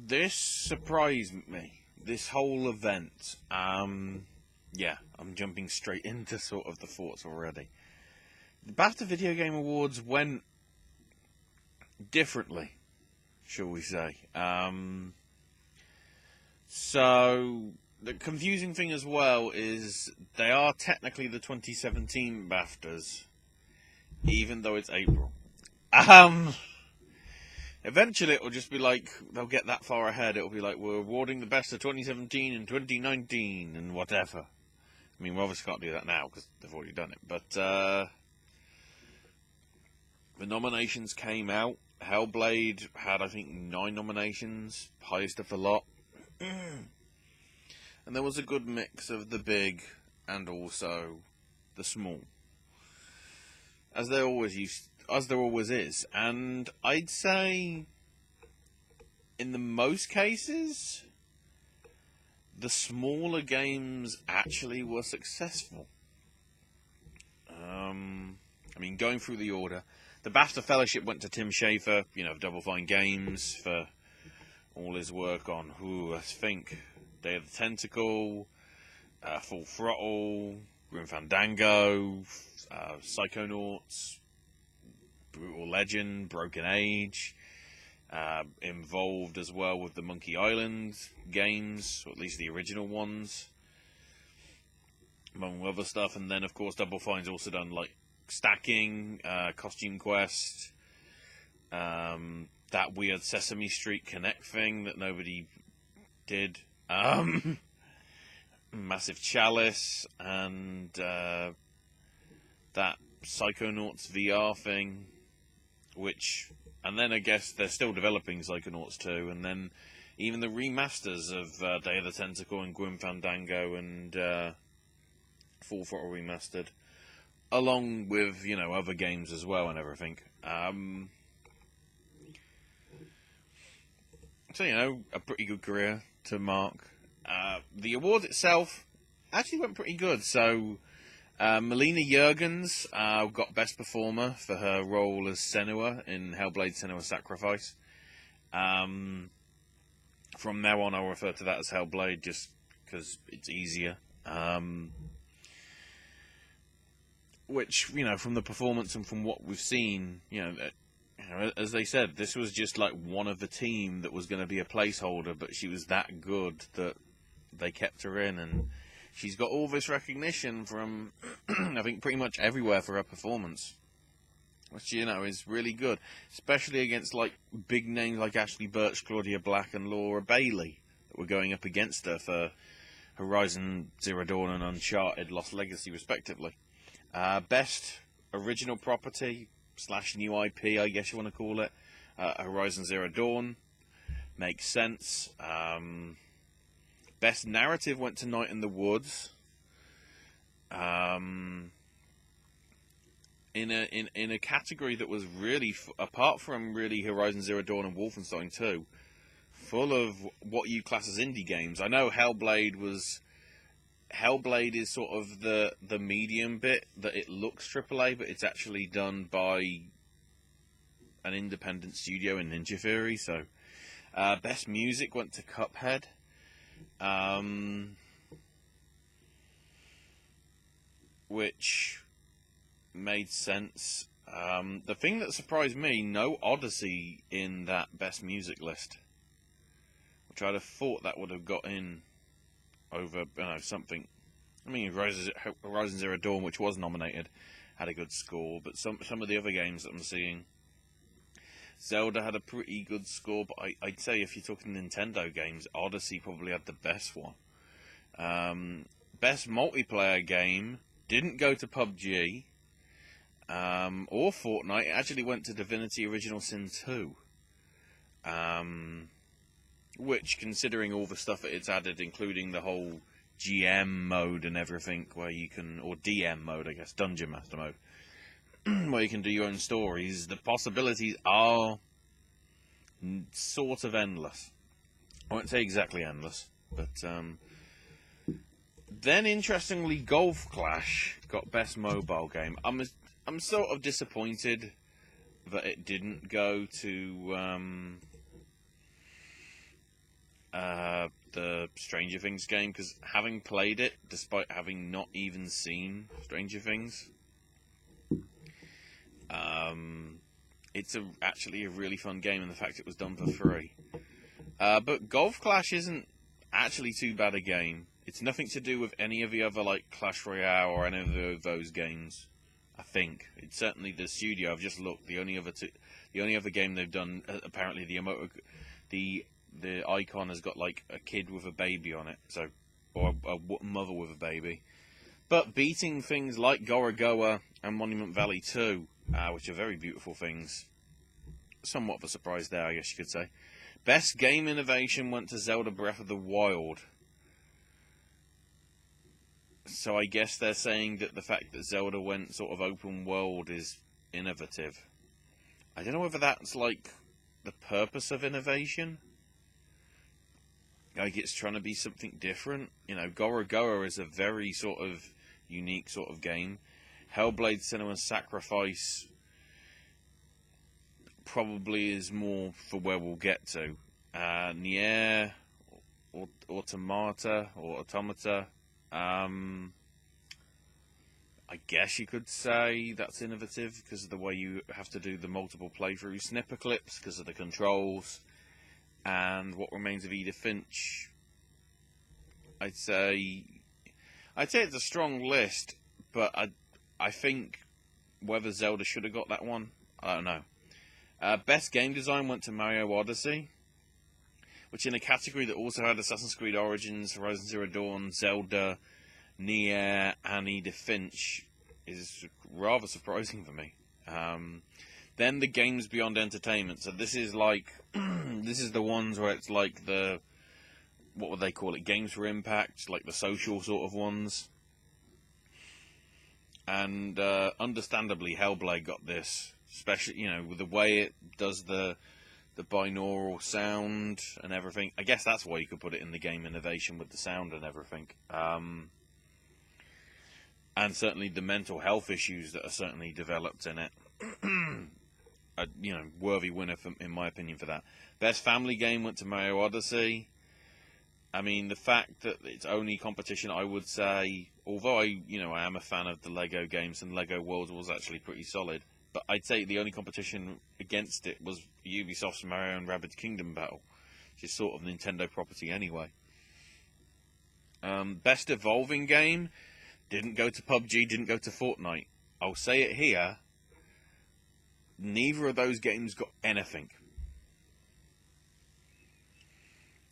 This surprised me. This whole event. Yeah, I'm jumping straight into sort of the thoughts already. The BAFTA Video Game Awards went differently, shall we say. So, the confusing thing as well is they are technically the 2017 BAFTAs, even though it's April. Eventually it'll just be like, they'll get that far ahead, it'll be like, we're awarding the best of 2017 and 2019 and whatever. I mean, we obviously can't do that now because they've already done it, but the nominations came out. Hellblade had, I think, 9 nominations, highest of a lot. And there was a good mix of the big and also the small, as there always is. And I'd say, in the most cases, the smaller games actually were successful. I mean, going through the order, the BAFTA Fellowship went to Tim Schafer, of Double Fine Games, for all his work on, I think, Day of the Tentacle, Full Throttle, Grim Fandango, Psychonauts, Brutal Legend, Broken Age, involved as well with the Monkey Island games, or at least the original ones, among other stuff. And then, of course, Double Fine's also done, like, Stacking, Costume Quest, that weird Sesame Street Connect thing that nobody did, Massive Chalice, and that Psychonauts VR thing, and then I guess they're still developing Psychonauts 2, and then even the remasters of Day of the Tentacle and Grim Fandango and Full Throttle Remastered, along with, other games as well and everything. So, a pretty good career to Mark. The award itself actually went pretty good. So, Melina Juergens got Best Performer for her role as Senua in Hellblade: Senua's Sacrifice. From now on, I'll refer to that as Hellblade just because it's easier. Which, from the performance and from what we've seen, as they said, this was just like one of the team that was going to be a placeholder, but she was that good that they kept her in, and she's got all this recognition from, I think, pretty much everywhere for her performance, which, is really good, especially against, like, big names like Ashley Birch, Claudia Black, and Laura Bailey that were going up against her for Horizon Zero Dawn and Uncharted Lost Legacy, respectively. Best original property / new IP, I guess you want to call it, Horizon Zero Dawn. Makes sense. Best narrative went to Night in the Woods. In a category that was really, apart from really Horizon Zero Dawn and Wolfenstein 2, full of what you class as indie games. I know Hellblade is sort of the medium bit, that it looks AAA, but it's actually done by an independent studio in Ninja Theory. So, best music went to Cuphead. Which made sense. The thing that surprised me, no Odyssey in that best music list, which I'd have thought that would have got in over, something. I mean, Horizon Zero Dawn, which was nominated, had a good score, but some of the other games that I'm seeing, Zelda had a pretty good score, but I'd say if you're talking Nintendo games, Odyssey probably had the best one. Best multiplayer game didn't go to PUBG or Fortnite. It actually went to Divinity Original Sin 2. Which, considering all the stuff that it's added, including the whole GM mode and everything, where you can, or DM mode, I guess, Dungeon Master mode, where you can do your own stories, the possibilities are sort of endless. I won't say exactly endless, but then interestingly, Golf Clash got Best Mobile Game. I'm sort of disappointed that it didn't go to the Stranger Things game, because having played it, despite having not even seen Stranger Things, it's actually a really fun game, and the fact it was done for free. But Golf Clash isn't actually too bad a game. It's nothing to do with any of the other, like, Clash Royale or any of those games, I think. It's certainly the studio. I've just looked. The only other game they've done, apparently the icon has got, like, a kid with a baby on it, so, or a mother with a baby. But beating things like Gorogoa and Monument Valley 2, which are very beautiful things, somewhat of a surprise there, I guess you could say. Best game innovation went to Zelda Breath of the Wild. So I guess they're saying that the fact that Zelda went sort of open world is innovative. I don't know whether that's, like, the purpose of innovation. Like, it's trying to be something different. You know, Gorogoa is a very sort of unique sort of game. Hellblade Senua's Sacrifice probably is more for where we'll get to. Nier, Automata, I guess you could say that's innovative because of the way you have to do the multiple playthrough snipper clips because of the controls. And What Remains of Edith Finch, I'd say it's a strong list, but I think whether Zelda should have got that one, I don't know. Best game design went to Mario Odyssey, which in a category that also had Assassin's Creed Origins, Horizon Zero Dawn, Zelda, Nier, and Edith Finch is rather surprising for me. Then the games beyond entertainment. So this is like, this is the ones where it's like what would they call it? Games for impact, like the social sort of ones. And understandably, Hellblade got this, especially, you know, with the way it does the binaural sound and everything. I guess that's why you could put it in the game innovation with the sound and everything. And certainly the mental health issues that are certainly developed in it. Worthy winner, in my opinion, for that. Best family game went to Mario Odyssey. I mean, the fact that it's only competition, I would say, although I am a fan of the Lego games, and Lego Worlds was actually pretty solid, but I'd say the only competition against it was Ubisoft's Mario and Rabbids Kingdom Battle, which is sort of Nintendo property anyway. Best evolving game didn't go to PUBG, didn't go to Fortnite. I'll say it here. Neither of those games got anything.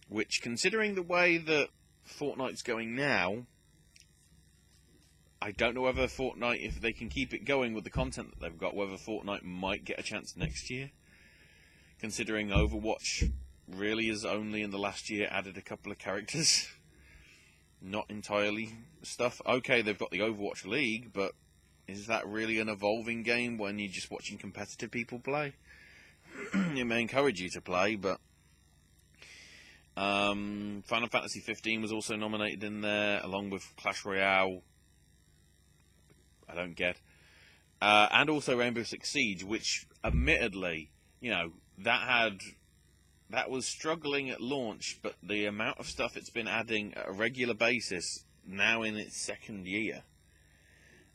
Which, considering the way that Fortnite's going now, I don't know whether Fortnite, if they can keep it going with the content that they've got, whether Fortnite might get a chance next year. Considering Overwatch really has only in the last year added a couple of characters. Not entirely stuff. Okay, they've got the Overwatch League, but is that really an evolving game when you're just watching competitive people play? It may encourage you to play, but Final Fantasy 15 was also nominated in there, along with Clash Royale. I don't get. And also Rainbow Six Siege, which admittedly, that was struggling at launch, but the amount of stuff it's been adding at a regular basis now in its second year,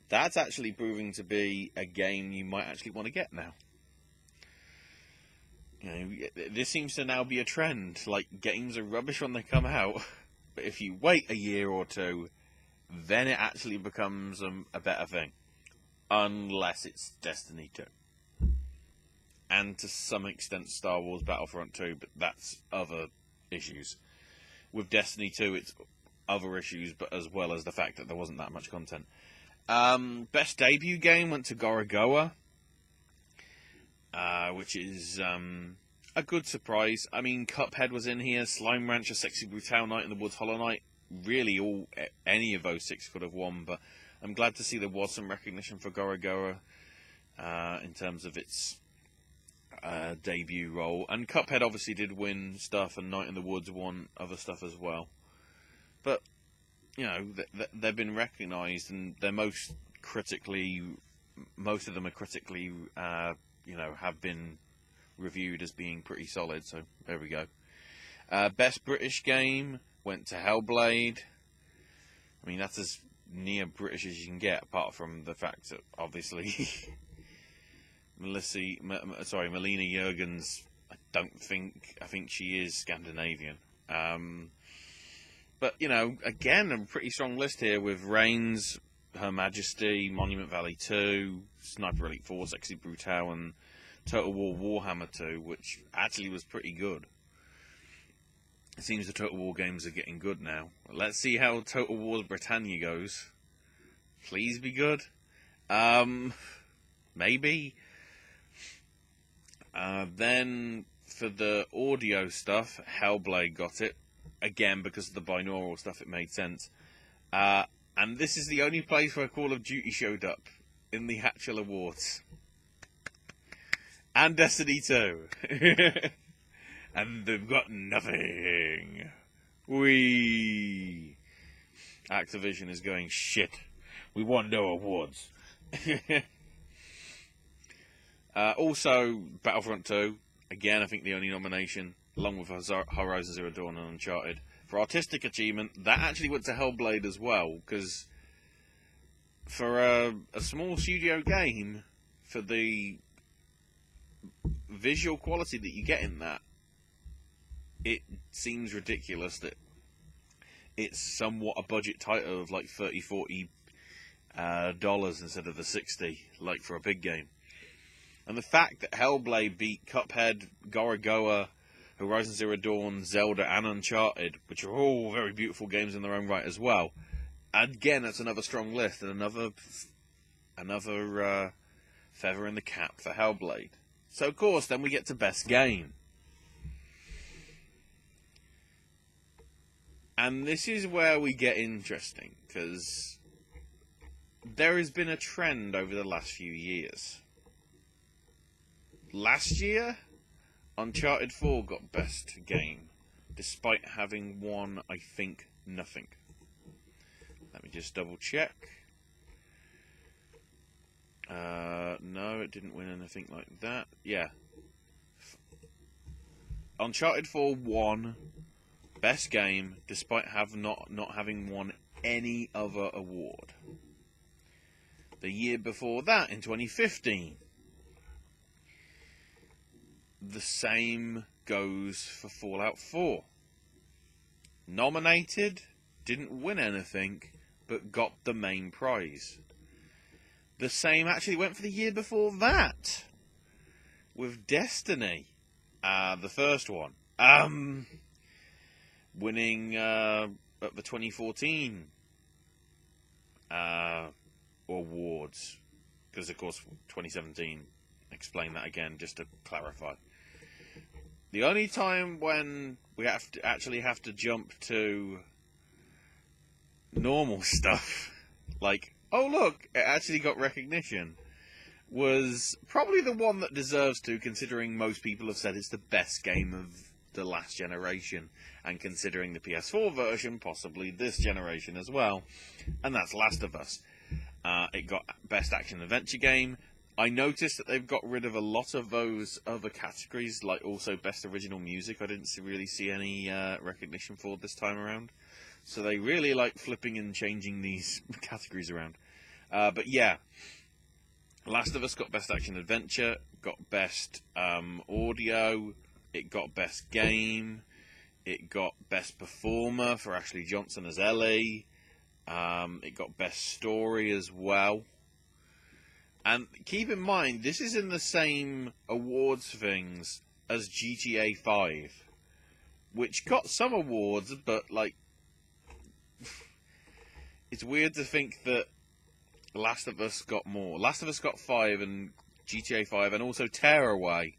that's actually proving to be a game you might actually want to get now. This seems to now be a trend. Like, games are rubbish when they come out, but if you wait a year or two, then it actually becomes a better thing. Unless it's Destiny 2. And to some extent Star Wars Battlefront 2, but that's other issues. With Destiny 2, it's other issues, but as well as the fact that there wasn't that much content. Best debut game went to Gorogoa, which is a good surprise. I mean, Cuphead was in here, Slime Rancher, Sexy Brutal, Night in the Woods, Hollow Knight. Really, any of those six could have won, but I'm glad to see there was some recognition for Gorogoa in terms of its debut role. And Cuphead obviously did win stuff, and Night in the Woods won other stuff as well. But, they've been recognised, and they're most of them are critically, have been reviewed as being pretty solid, so there we go. Best British Game went to Hellblade. I mean, that's as near British as you can get, apart from the fact that, obviously, Melina Jurgens, I think she is Scandinavian. But, you know, again, a pretty strong list here with Reigns, Her Majesty, Monument Valley 2, Sniper Elite 4, Sexy Brutale, and Total War Warhammer 2, which actually was pretty good. It seems the Total War games are getting good now. Let's see how Total War Britannia goes. Please be good. Maybe. Then, for the audio stuff, Hellblade got it. Again, because of the binaural stuff, it made sense. And this is the only place where Call of Duty showed up, in the Hatchell Awards. And Destiny 2. And they've got nothing. Activision is going, shit. We want no awards. Also, Battlefront 2. Again, I think the only nomination, along with Horizon Zero Dawn and Uncharted. For artistic achievement, that actually went to Hellblade as well, because for a small studio game, for the visual quality that you get in that, it seems ridiculous that it's somewhat a budget title of like $30-40 instead of the 60, like for a big game. And the fact that Hellblade beat Cuphead, Gorogoa, Horizon Zero Dawn, Zelda, and Uncharted, which are all very beautiful games in their own right as well. Again, that's another strong list and another feather in the cap for Hellblade. So, of course, then we get to Best Game. And this is where we get interesting, because there has been a trend over the last few years. Last year, Uncharted 4 got Best Game, despite having won, I think, nothing. Let me just double check. No, it didn't win anything like that. Yeah. Uncharted 4 won Best Game, despite not having won any other award. The year before that, in 2015, the same goes for Fallout 4. Nominated, didn't win anything, but got the main prize. The same actually went for the year before that, with Destiny, the first one. Winning at the 2014 awards, because of course 2017. Explain that again, just to clarify. The only time when we actually have to jump to normal stuff, like, oh look, it actually got recognition, was probably the one that deserves to, considering most people have said it's the best game of the last generation, and considering the PS4 version, possibly this generation as well, and that's Last of Us. It got Best Action Adventure Game. I noticed that they've got rid of a lot of those other categories, like also Best Original Music. I didn't really see any recognition for this time around. So they really like flipping and changing these categories around. But yeah, Last of Us got Best Action Adventure, got Best Audio, it got Best Game, it got Best Performer for Ashley Johnson as Ellie, it got Best Story as well. And keep in mind, this is in the same awards things as GTA 5, which got some awards, but, like, it's weird to think that Last of Us got more. Last of Us got 5 and GTA 5, and also Tearaway.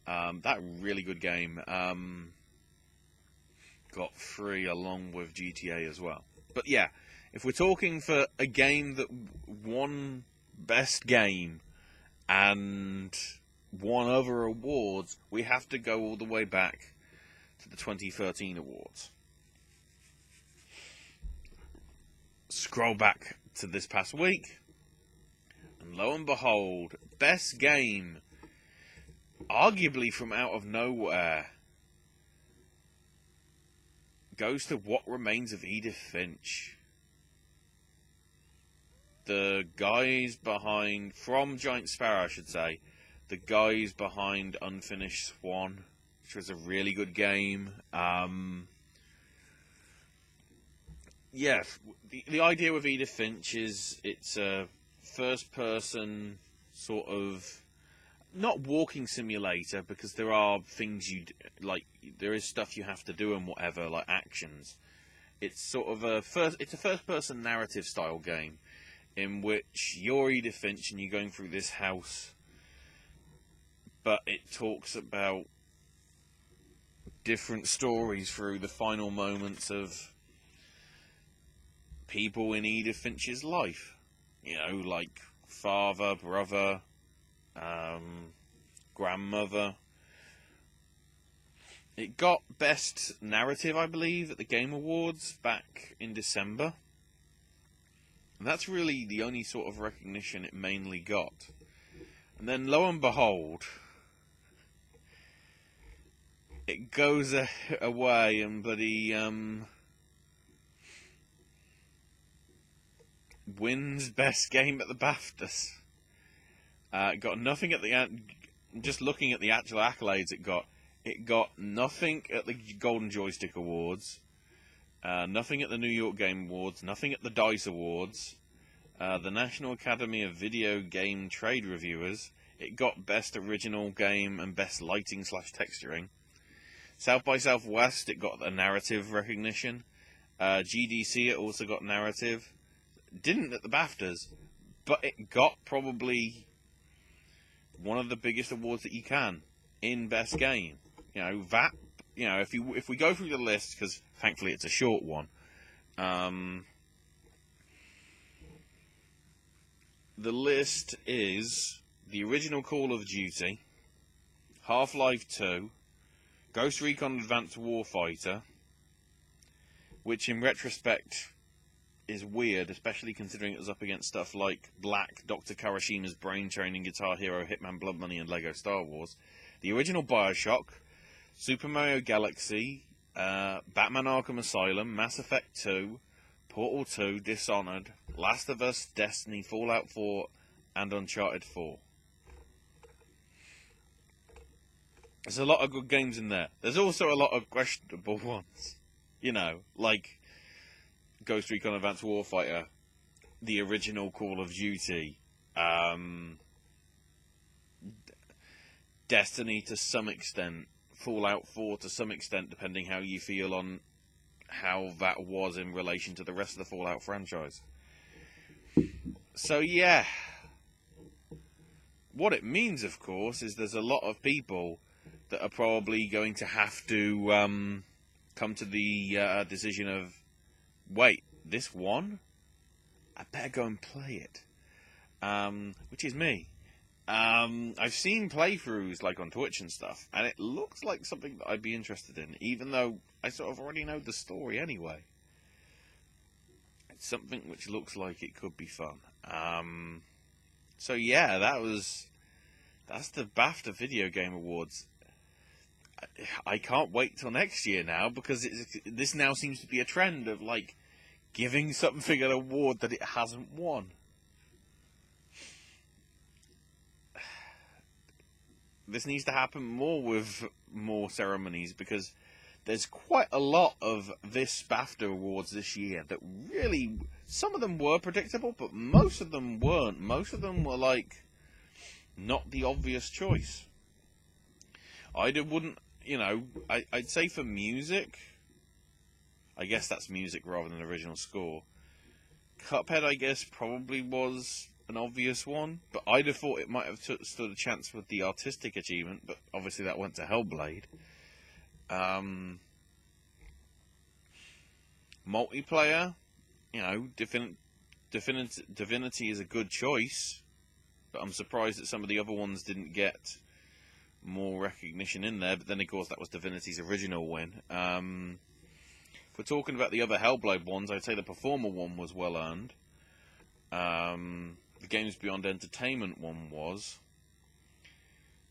That really good game. Got 3 along with GTA as well. But yeah, if we're talking for a game that won Best Game and won other awards, we have to go all the way back to the 2013 awards. Scroll back to this past week, and lo and behold, Best Game, arguably from out of nowhere, goes to What Remains of Edith Finch. The guys behind, from Giant Sparrow, I should say, the guys behind Unfinished Swan, which was a really good game. Yeah, the idea with Edith Finch is it's a first-person sort of, not walking simulator, because there are things like, there is stuff you have to do and whatever, like actions. It's sort of it's a first-person narrative style game in which you're Edith Finch and you're going through this house, but it talks about different stories through the final moments of people in Edith Finch's life. You know, like father, brother, grandmother. It got Best Narrative, I believe, at the Game Awards back in December. And that's really the only sort of recognition it mainly got. And then, lo and behold, it goes away and bloody wins Best Game at the BAFTAs. Got nothing at the just looking at the actual accolades it got nothing at the Golden Joystick Awards, nothing at the New York Game Awards, nothing at the DICE Awards, the National Academy of Video Game Trade Reviewers. It got Best Original Game and Best Lighting/Texturing. South by Southwest, it got a narrative recognition. GDC, it also got narrative. Didn't at the BAFTAs, but it got probably one of the biggest awards that you can in Best Game. You know, that, you know, if we go through the list, because thankfully it's a short one, the list is the original Call of Duty, Half-Life 2, Ghost Recon Advanced Warfighter, which in retrospect is weird, especially considering it was up against stuff like Black, Dr. Karashima's Brain Training, Guitar Hero, Hitman Blood Money, and Lego Star Wars, the original Bioshock, Super Mario Galaxy, Batman Arkham Asylum, Mass Effect 2, Portal 2, Dishonored, Last of Us, Destiny, Fallout 4, and Uncharted 4. There's a lot of good games in there. There's also a lot of questionable ones. You know, like Ghost Recon Advanced Warfighter, the original Call of Duty, Destiny to some extent, Fallout 4 to some extent, depending how you feel on how that was in relation to the rest of the Fallout franchise. So yeah, what it means, of course, is there's a lot of people that are probably going to have to come to the decision of, wait, this one? I better go and play it. Which is me. I've seen playthroughs, like on Twitch and stuff, and it looks like something that I'd be interested in, even though I sort of already know the story anyway. It's something which looks like it could be fun. So yeah, that's the BAFTA Video Game Awards. I can't wait till next year now, because this now seems to be a trend of, like, giving something an award that it hasn't won. This needs to happen more with more ceremonies, because there's quite a lot of this BAFTA Awards this year that really, some of them were predictable, but most of them weren't. Most of them were, like, not the obvious choice. Wouldn't, you know, I'd say for music, I guess that's music rather than original score. Cuphead, I guess, probably was an obvious one, but I'd have thought it might have stood a chance with the artistic achievement, but obviously that went to Hellblade. Multiplayer, you know, Divinity is a good choice, but I'm surprised that some of the other ones didn't get more recognition in there. But then, of course, that was Divinity's original win. If we're talking about the other Hellblade ones, I'd say the Performer one was well earned. The Games Beyond Entertainment one was.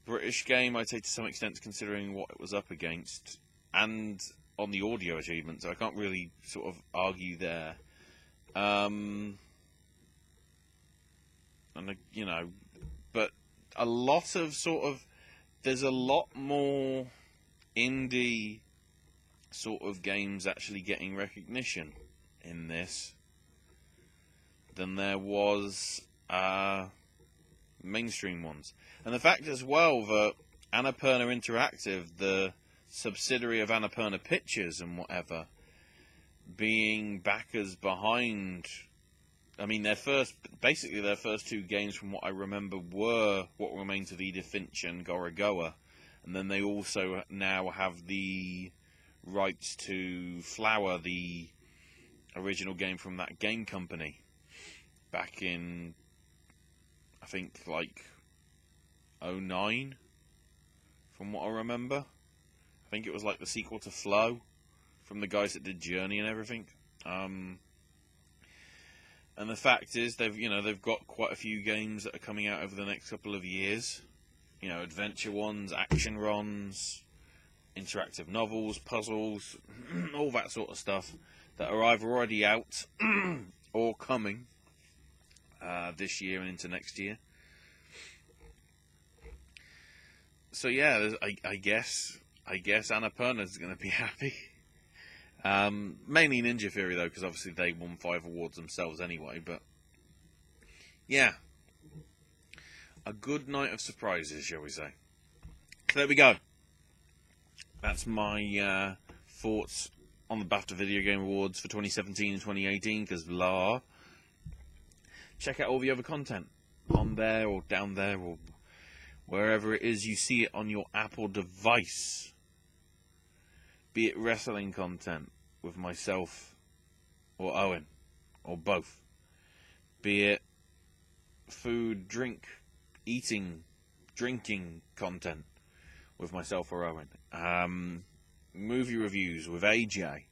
British game, I'd say to some extent, considering what it was up against. And on the audio achievement, so I can't really sort of argue there. And you know, but a lot of sort of, there's a lot more indie sort of games actually getting recognition in this than there was mainstream ones. And the fact as well that Annapurna Interactive, the subsidiary of Annapurna Pictures and whatever, being backers behind, I mean, basically their first two games from what I remember were What Remains of Edith Finch and Gorogoa, and then they also now have the rights to Flower, the original game from that game company, back in, I think, like, 2009, from what I remember. I think it was like the sequel to Flow, from the guys that did Journey and everything. And the fact is, they've got quite a few games that are coming out over the next couple of years. You know, adventure ones, action runs, interactive novels, puzzles, all that sort of stuff that are either already out or coming this year and into next year. So yeah, I guess Annapurna's going to be happy. Mainly Ninja Theory though, because obviously they won 5 awards themselves anyway. But yeah, a good night of surprises, shall we say? So there we go. That's my thoughts on the BAFTA Video Game Awards for 2017 and 2018, because blah. Check out all the other content on there or down there or wherever it is you see it on your Apple device. Be it wrestling content with myself or Owen, or both. Be it food, drink, eating, drinking content with myself or Owen. Movie reviews with AJ.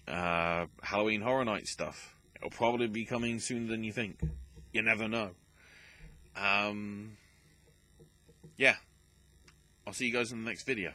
Halloween Horror Night stuff. It'll probably be coming sooner than you think. You never know. Yeah. I'll see you guys in the next video.